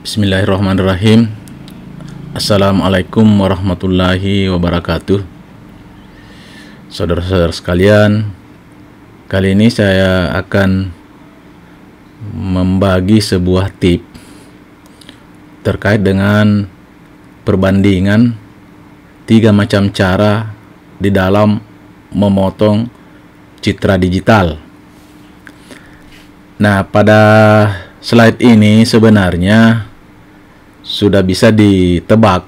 Bismillahirrahmanirrahim. Assalamualaikum warahmatullahi wabarakatuh. Saudara-saudara sekalian, kali ini saya akan membagi sebuah tips terkait dengan perbandingan 3 macam cara di dalam memotong citra digital. Nah, pada slide ini sebenarnya sudah bisa ditebak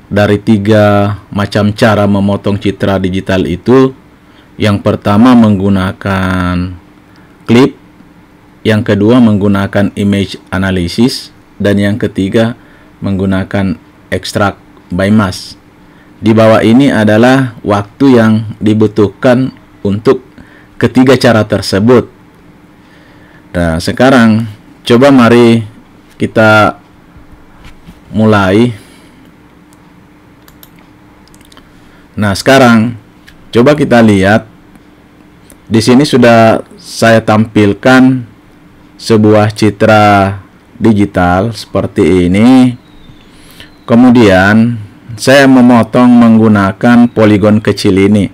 dari 3 macam cara memotong citra digital itu. Yang pertama menggunakan clip, yang kedua menggunakan image analysis, dan yang ketiga menggunakan extract by mask. Di bawah ini adalah waktu yang dibutuhkan untuk ketiga cara tersebut. Nah, sekarang coba mari kita mulai. Nah, sekarang coba kita lihat. Di sini sudah saya tampilkan sebuah citra digital seperti ini. Kemudian saya memotong menggunakan poligon kecil ini.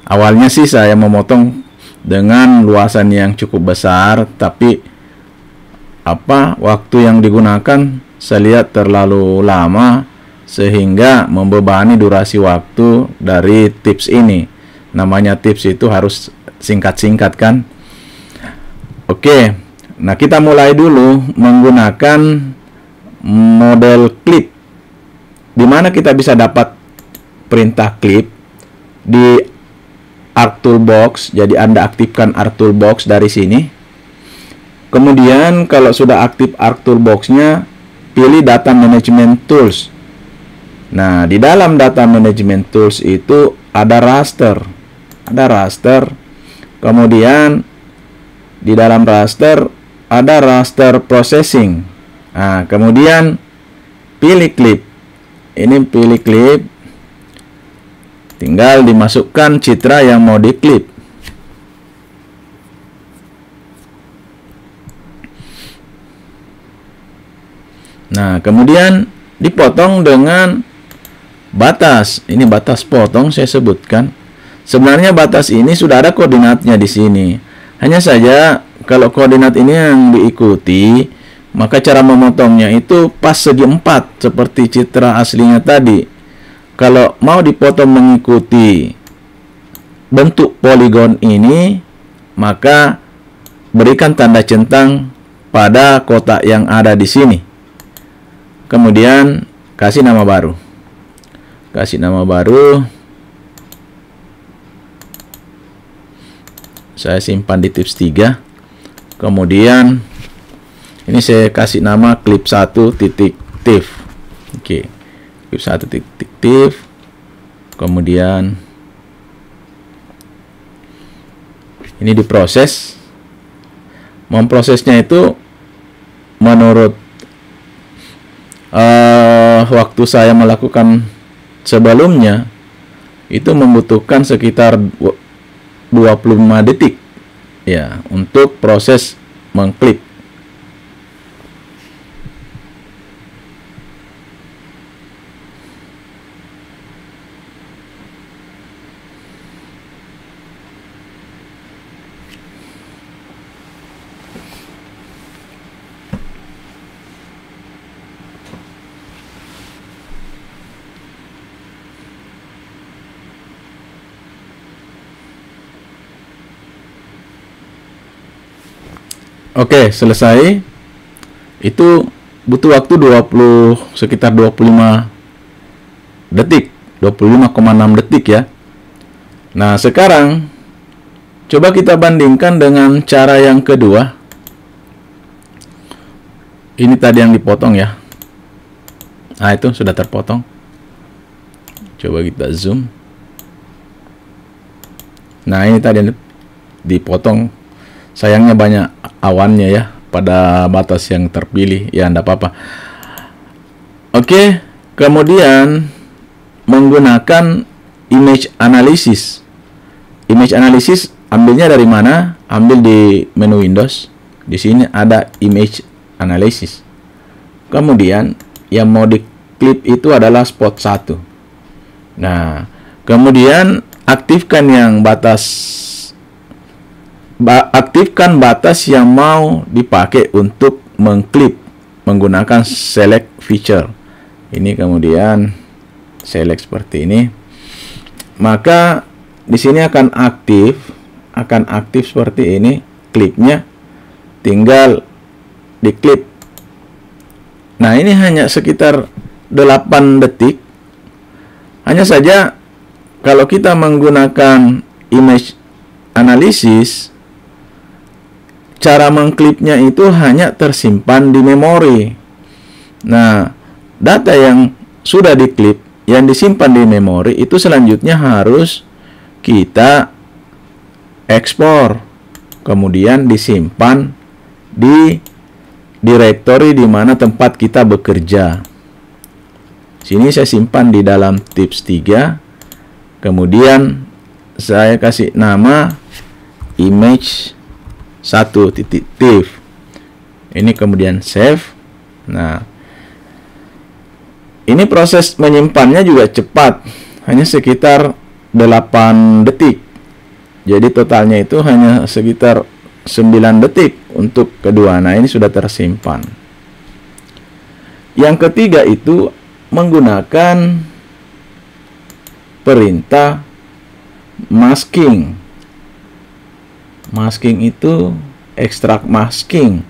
Awalnya sih saya memotong dengan luasan yang cukup besar, tapi waktu yang digunakan saya lihat terlalu lama sehingga membebani durasi waktu dari tips ini. Namanya tips itu harus singkat-singkat kan. Oke, nah kita mulai dulu menggunakan model clip. Di mana kita bisa dapat perintah clip di Arc Toolbox. Jadi Anda aktifkan Arc Toolbox dari sini. Kemudian kalau sudah aktif Arc Toolbox-nya, pilih Data Management Tools. Nah, di dalam Data Management Tools itu ada raster. Ada raster. Kemudian di dalam raster ada raster processing. Nah, kemudian pilih clip. Ini pilih clip. Tinggal dimasukkan citra yang mau diklip. Nah, kemudian dipotong dengan batas. Ini batas potong saya sebutkan. Sebenarnya batas ini sudah ada koordinatnya di sini. Hanya saja kalau koordinat ini yang diikuti, maka cara memotongnya itu pas segi 4 seperti citra aslinya tadi. Kalau mau dipotong mengikuti bentuk poligon ini, maka berikan tanda centang pada kotak yang ada di sini. Kemudian kasih nama baru. Kasih nama baru. Saya simpan di tips 3. Kemudian ini saya kasih nama clip 1.tif. Oke. Clip 1.tif. Kemudian ini diproses. Memprosesnya itu menurut waktu saya melakukan sebelumnya itu membutuhkan sekitar 25 detik ya untuk proses mengklip. Oke, selesai. Itu butuh waktu sekitar 25 detik, 25,6 detik ya. Nah, sekarang coba kita bandingkan dengan cara yang kedua. Ini tadi yang dipotong ya. Nah, itu sudah terpotong. Coba kita zoom. Nah, ini tadi yang dipotong. Sayangnya banyak awannya ya pada batas yang terpilih. Ya, enggak apa-apa. Oke, kemudian menggunakan image analysis. Image analysis ambilnya dari mana? Ambil di menu Windows. Di sini ada image analysis. Kemudian yang mau diklip itu adalah spot 1. Nah, kemudian aktifkan batas yang mau dipakai untuk mengklip menggunakan select feature. Ini kemudian select seperti ini. Maka di sini akan aktif seperti ini klipnya. Tinggal diklip. Nah, ini hanya sekitar 8 detik. Hanya saja kalau kita menggunakan image analysis, cara mengklipnya itu hanya tersimpan di memori. Nah, data yang sudah diklip, yang disimpan di memori itu selanjutnya harus kita ekspor, kemudian disimpan di directory di mana tempat kita bekerja. Sini saya simpan di dalam tips 3. Kemudian saya kasih nama image 1.tif. Ini kemudian save. Nah, ini proses menyimpannya juga cepat, hanya sekitar 8 detik. Jadi totalnya itu hanya sekitar 9 detik untuk kedua. Nah, ini sudah tersimpan. Yang ketiga itu menggunakan perintah masking. Masking itu ekstrak masking.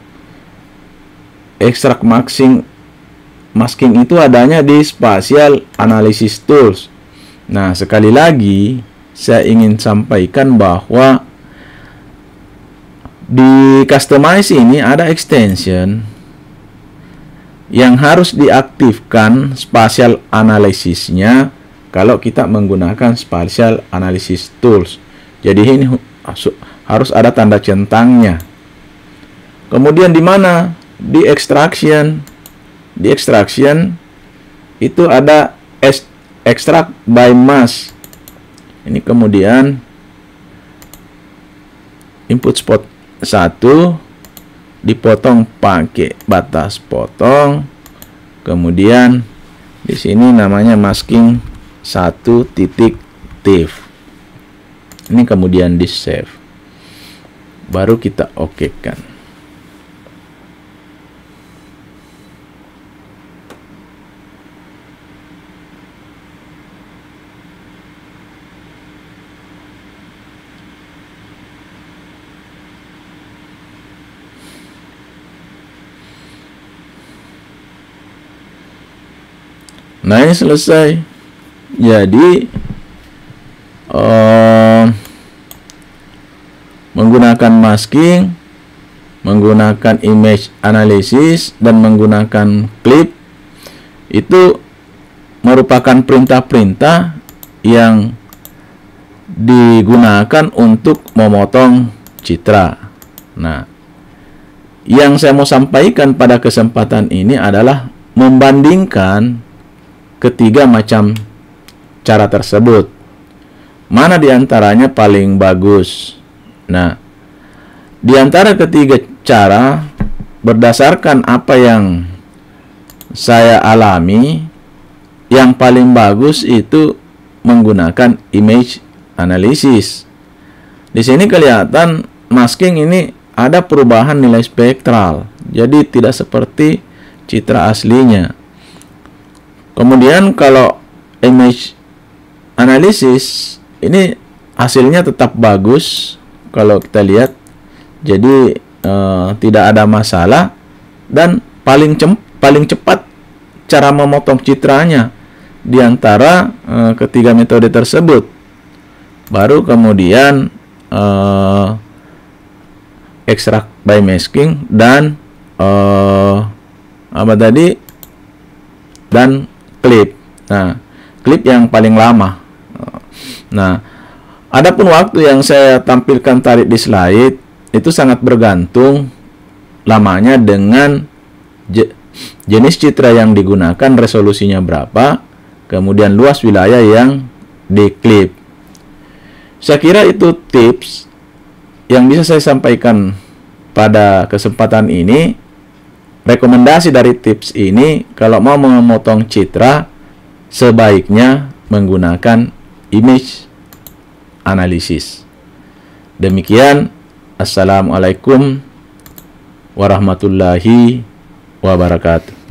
Ekstrak masking itu adanya di Spatial Analysis Tools. Nah, sekali lagi saya ingin sampaikan bahwa di customize ini ada extension yang harus diaktifkan spatial analysisnya kalau kita menggunakan Spatial Analysis Tools. Jadi ini harus ada tanda centangnya. Kemudian di mana? Di extraction. Di extraction itu ada extract by mask. Ini kemudian input spot 1 dipotong pakai batas potong. Kemudian di sini namanya masking 1.tif. Ini kemudian di save. Baru kita okekan. Nah, ini selesai. Jadi menggunakan masking, menggunakan image analysis, dan menggunakan clip itu merupakan perintah-perintah yang digunakan untuk memotong citra. Nah, yang saya mau sampaikan pada kesempatan ini adalah membandingkan ketiga macam cara tersebut. Mana diantaranya paling bagus? Nah, diantara ketiga cara, berdasarkan apa yang saya alami, yang paling bagus itu menggunakan image analysis. Di sini kelihatan masking ini ada perubahan nilai spektral, jadi tidak seperti citra aslinya. Kemudian kalau image analysis ini hasilnya tetap bagus kalau kita lihat, jadi tidak ada masalah, dan paling cepat cara memotong citranya di antara ketiga metode tersebut. Baru kemudian extract by masking dan apa tadi, dan clip. Nah, clip yang paling lama. Nah, adapun waktu yang saya tampilkan tadi di slide itu sangat bergantung lamanya dengan jenis citra yang digunakan, resolusinya berapa, kemudian luas wilayah yang diklip. Saya kira itu tips yang bisa saya sampaikan pada kesempatan ini. rekomendasi dari tips ini, kalau mau memotong citra, sebaiknya menggunakan image analysis. Demikian, assalamualaikum warahmatullahi wabarakatuh.